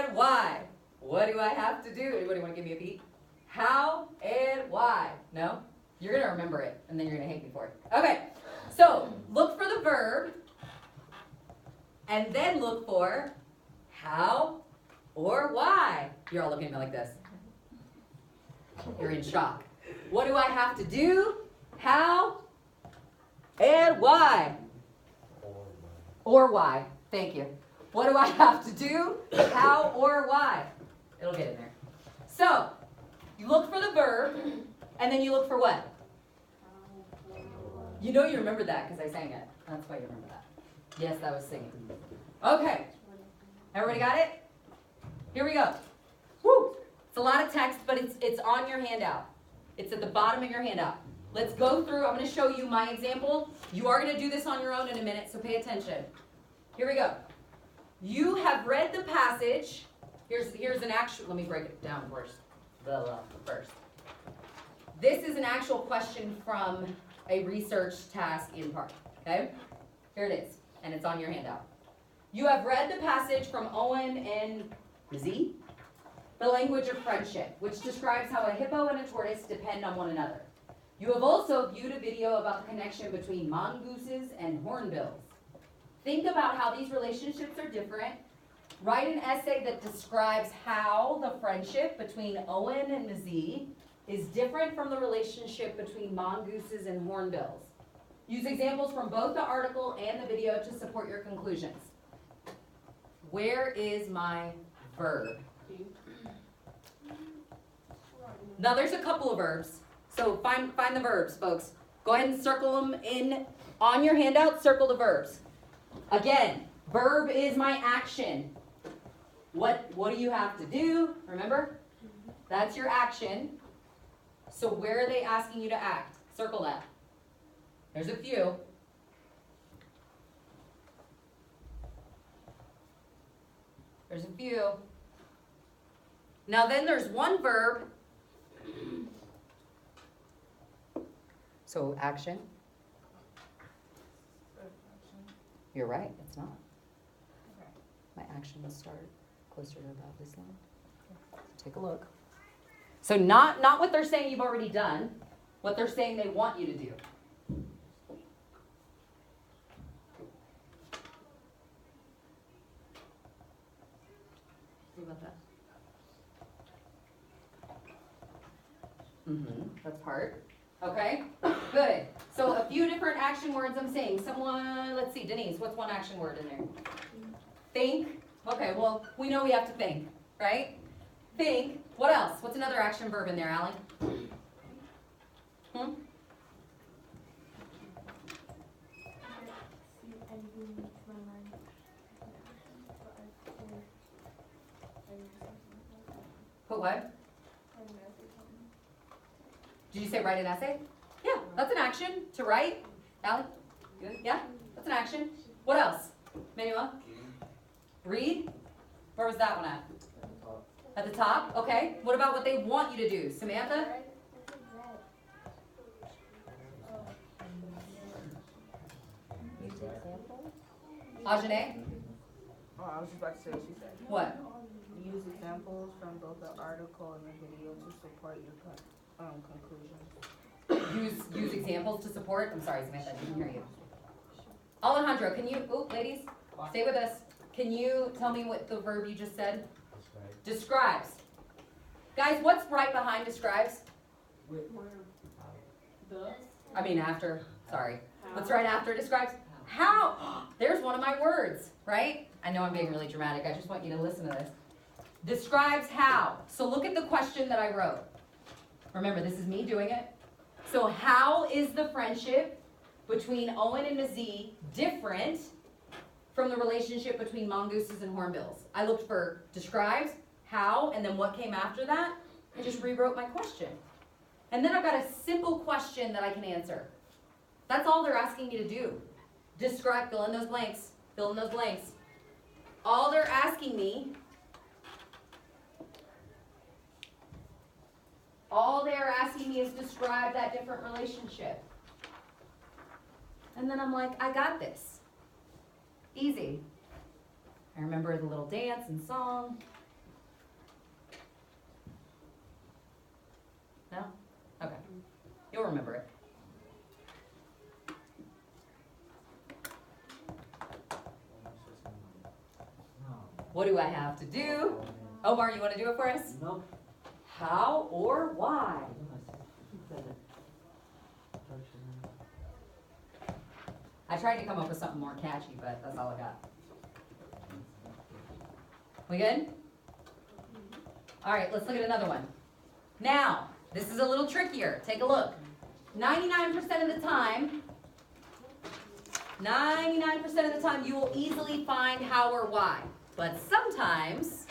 and why? What do I have to do? Anybody want to give me a beat? How and why? No? You're going to remember it, and then you're going to hate me for it. Okay, so look for the verb, and then look for how or why. You're all looking at me like this. You're in shock. What do I have to do? How and why? Or why. Thank you. What do I have to do? How or why? It'll get in there. So, you look for the verb, and then you look for what? You know you remember that because I sang it. That's why you remember that. Yes, that was singing. Okay. Everybody got it? Here we go. Woo! It's a lot of text, but it's on your handout. It's at the bottom of your handout. Let's go through. I'm going to show you my example. You are going to do this on your own in a minute, so pay attention. Here we go. You have read the passage. Here's an actual, let me break it down first. This is an actual question from a research task in part, okay? Here it is, and it's on your handout. You have read the passage from Owen and Z, The Language of Friendship, which describes how a hippo and a tortoise depend on one another. You have also viewed a video about the connection between mongooses and hornbills. Think about how these relationships are different. Write an essay that describes how the friendship between Owen and Mazee is different from the relationship between mongooses and hornbills. Use examples from both the article and the video to support your conclusions. Where is my verb? Now there's a couple of verbs. So find the verbs, folks. Go ahead and circle them in on your handout. Circle the verbs. Again, verb is my action. What do you have to do? Remember? That's your action. So where are they asking you to act? Circle that. There's a few. There's a few. Now then there's one verb. So action. You're right, it's not. My action will start closer to about this line. Take a look. So not what they're saying you've already done, what they're saying they want you to do. See about that? That's part. Okay, good. So a few different action words I'm saying. Someone, let's see, Denise, what's one action word in there? Think. Okay, well, we know we have to think, right? Think. What else? What's another action verb in there, Allie? Put what? Did you say write an essay? Yeah, that's an action. To write. Allie? Good? Yeah? That's an action. What else? Manuela? Read? Where was that one at? At the top? Okay. What about what they want you to do? Samantha? Ajane? Oh, I was just about to say what she said. What? Use examples from both the article and the video to support your conclusions. Use examples to support. I'm sorry, Samantha, I didn't hear you. Alejandro, can you, ladies, stay with us. Can you tell me what the verb you just said? Describes. Guys, what's right behind describes? After. Sorry. What's right after describes? How? There's one of my words, right? I know I'm being really dramatic. I just want you to listen to this. Describes how. So look at the question that I wrote. Remember, this is me doing it. So how is the friendship between Owen and Mazee different from the relationship between mongooses and hornbills? I looked for describes, how, and then what came after that. I just rewrote my question. And then I've got a simple question that I can answer. That's all they're asking me to do. Describe, fill in those blanks, fill in those blanks. All they're asking me, is describe that different relationship. And then I'm like, I got this. Easy. I remember the little dance and song. No? Okay. You'll remember it. What do I have to do? Omar, you want to do it for us? No. How or why? I tried to come up with something more catchy, but that's all I got. We good? All right, let's look at another one. Now, this is a little trickier. Take a look. 99% of the time, you will easily find how or why. But sometimes,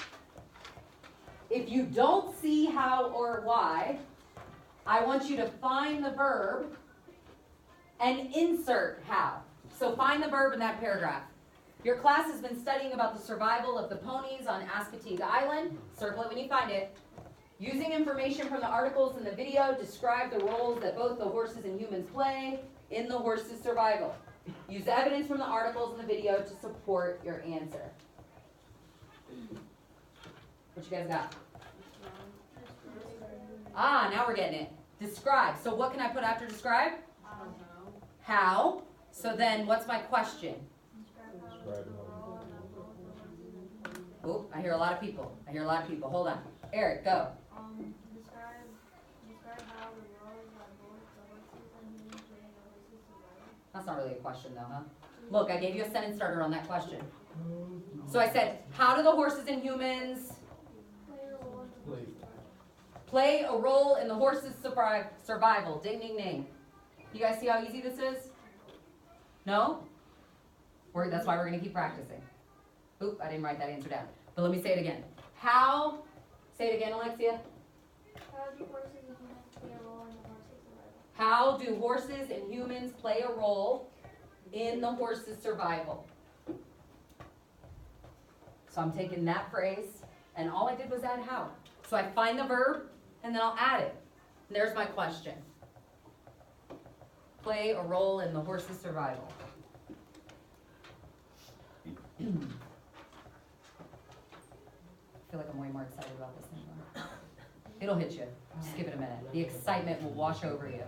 if you don't see how or why, I want you to find the verb and insert how. So find the verb in that paragraph. Your class has been studying about the survival of the ponies on Assateague Island. Circle it when you find it. Using information from the articles in the video, describe the roles that both the horses and humans play in the horses' survival. Use evidence from the articles in the video to support your answer. What you guys got? Ah, now we're getting it. Describe. So what can I put after describe? How. So then what's my question? Oh, I hear a lot of people. Hold on. Eric, go. Describe how the roles that both the horses and humans play in the horses' survival. That's not really a question though, huh? Look, I gave you a sentence starter on that question. So I said, how do the horses and humans play a role in the horses' survival? Ding, ding, ding. You guys see how easy this is? No? That's why we're going to keep practicing. Oop, I didn't write that answer down. But let me say it again. How? Say it again, Alexia. How do horses and humans play a role in the horses' survival? How do horses and humans play a role in the horses' survival? So I'm taking that phrase, and all I did was add how. So I find the verb, and then I'll add it. And there's my question. Play a role in the horse's survival. I feel like I'm way more excited about this than you are. It'll hit you. Just give it a minute. The excitement will wash over you.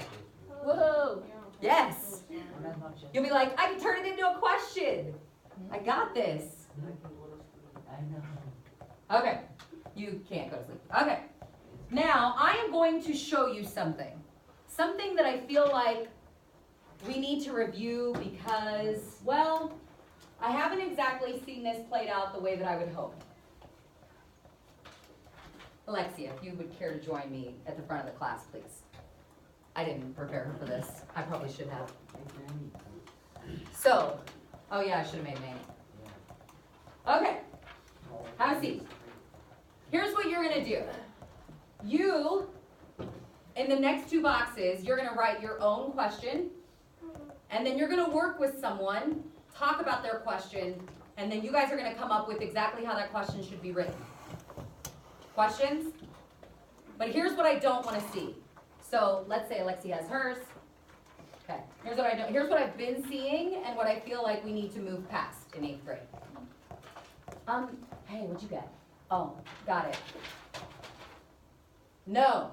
Whoa! Yes! You'll be like, I can turn it into a question. I got this. Okay. You can't go to sleep. Okay. Now, I am going to show you something. Something that I feel like we need to review because, well, I haven't exactly seen this played out the way that I would hope. Alexia, if you would care to join me at the front of the class, please. I didn't prepare her for this. I probably should have. So, oh yeah, I should have made Manny. Okay, have a seat. Here's what you're gonna do. You, in the next two boxes, you're gonna write your own question, and then you're gonna work with someone, talk about their question, and then you guys are gonna come up with exactly how that question should be written. Questions? But here's what I don't wanna see. So let's say Alexia has hers. Okay, here's what I don't, here's what I've been seeing and what I feel like we need to move past in 8th grade. Hey, what'd you get? Oh, got it. No,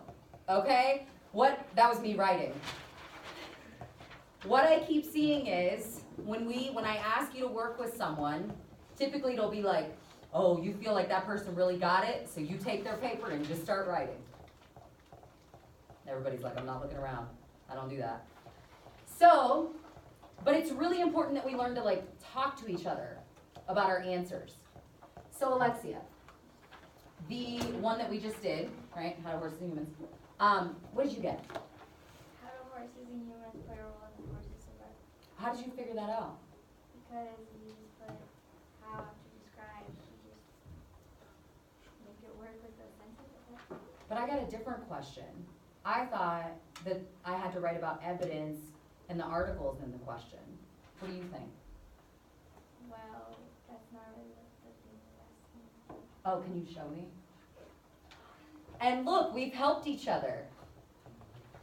okay? That was me writing. What I keep seeing is, when I ask you to work with someone, typically it'll be like, oh, you feel like that person really got it, so you take their paper and just start writing. Everybody's like, I'm not looking around. I don't do that. So, but it's really important that we learn to like talk to each other about our answers. So Alexia, the one that we just did, right? How do horses and humans? What did you get? How do horses and humans play a role in the horses' survival? How did you figure that out? Because you just put how to describe, you just make it work with the sentence. But I got a different question. I thought that I had to write about evidence and the articles in the question. What do you think? Well, that's not really the thing you're asking. Oh, can you show me? And look, we've helped each other.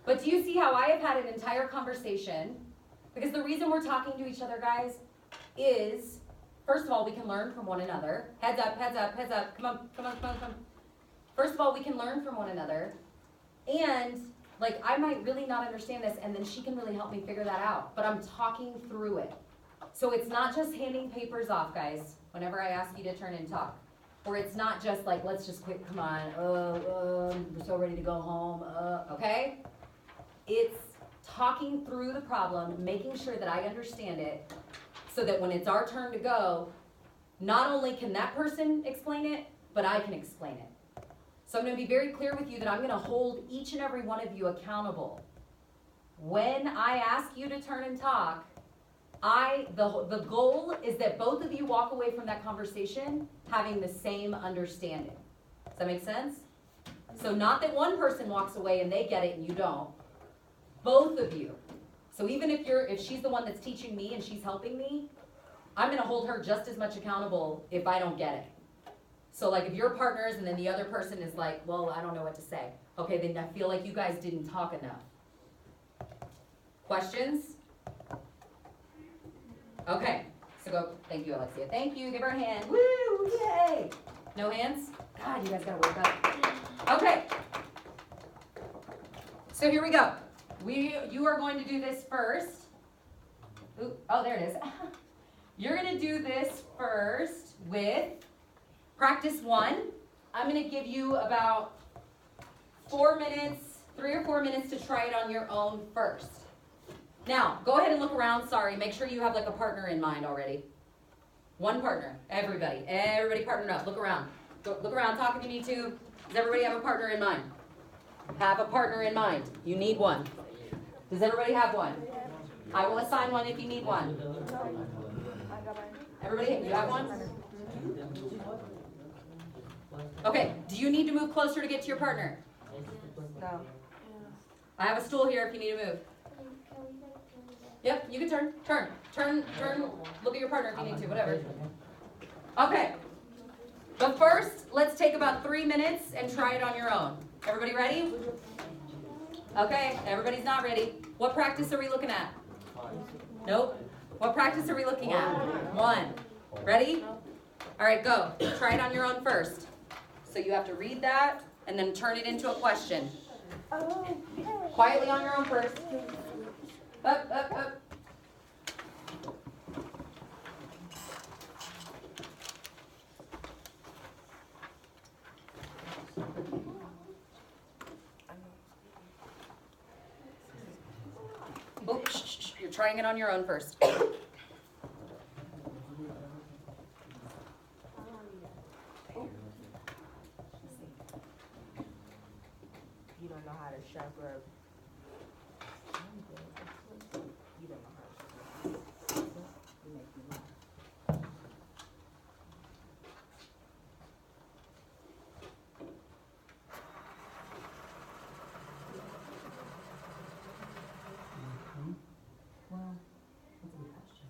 But do you see how I have had an entire conversation? Because the reason we're talking to each other, guys, is, first of all, we can learn from one another. Heads up, heads up, heads up. Come on, come on, come on, come on. First of all, we can learn from one another. And Like, I might really not understand this, and then she can really help me figure that out, but I'm talking through it. So it's not just handing papers off, guys, whenever I ask you to turn and talk. Or it's not just like, let's just quit, come on, we're so ready to go home, okay? It's talking through the problem, making sure that I understand it, so that when it's our turn to go, not only can that person explain it, but I can explain it. So I'm gonna be very clear with you that I'm gonna hold each and every one of you accountable. When I ask you to turn and talk, the goal is that both of you walk away from that conversation having the same understanding. Does that make sense? So not that one person walks away and they get it and you don't. Both of you. So even if she's the one that's teaching me and she's helping me, I'm gonna hold her just as much accountable if I don't get it. So like if you're partners and then the other person is like, well, I don't know what to say. Okay, then I feel like you guys didn't talk enough. Questions? Okay, so go, thank you, Alexia. Thank you, give her a hand. Woo, yay! No hands? God, you guys gotta work up. Okay. So here we go. You are going to do this first. Ooh, oh, there it is. You're gonna do this first with practice 1. I'm gonna give you about 4 minutes, 3 or 4 minutes to try it on your own first. Now, go ahead and look around, sorry, make sure you have like a partner in mind already. One partner, everybody partnered up, look around. Look around, talking to me too. Does everybody have a partner in mind? Have a partner in mind, you need one. Does everybody have one? I will assign one if you need one. Everybody, you have one? Okay, do you need to move closer to get to your partner? No. I have a stool here if you need to move. Yep, you can turn, look at your partner if you need to, whatever. Okay, but first, let's take about 3 minutes and try it on your own. Everybody ready? Okay, everybody's not ready. What practice are we looking at? Nope. What practice are we looking at? 1. Ready? All right, go. Try it on your own first. So you have to read that and then turn it into a question. Quietly on your own first. Up. Oh, shh. You're trying it on your own first. You don't know how to sharp rub. You don't know how to. You make me laugh. Well, that's a good question.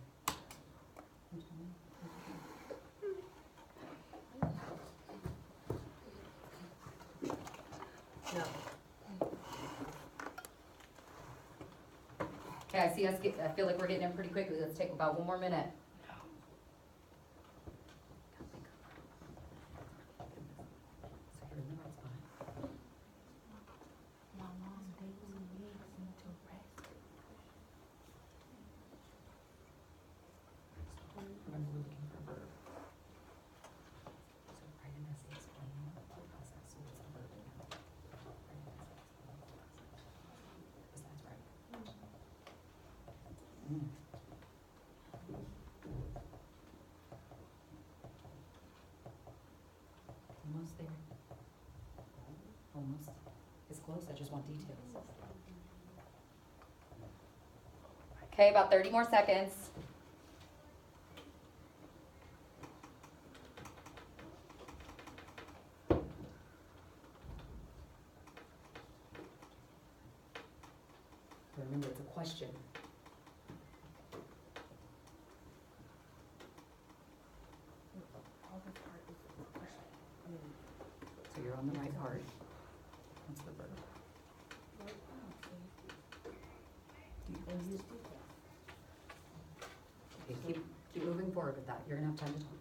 No. Okay, I feel like we're getting in pretty quickly. Let's take about 1 more minute. So you're in the right spot. Remember, we're looking for a verb. So write an essay explaining the process. So it's a verb now. Write an essay explaining the process. Because that's right. Almost there. Almost. It's close. I just want details. Okay, about 30 more seconds. Remember, it's a question. So you're on the right part. What's the verb? Okay, keep moving forward with that. You're gonna have time to talk.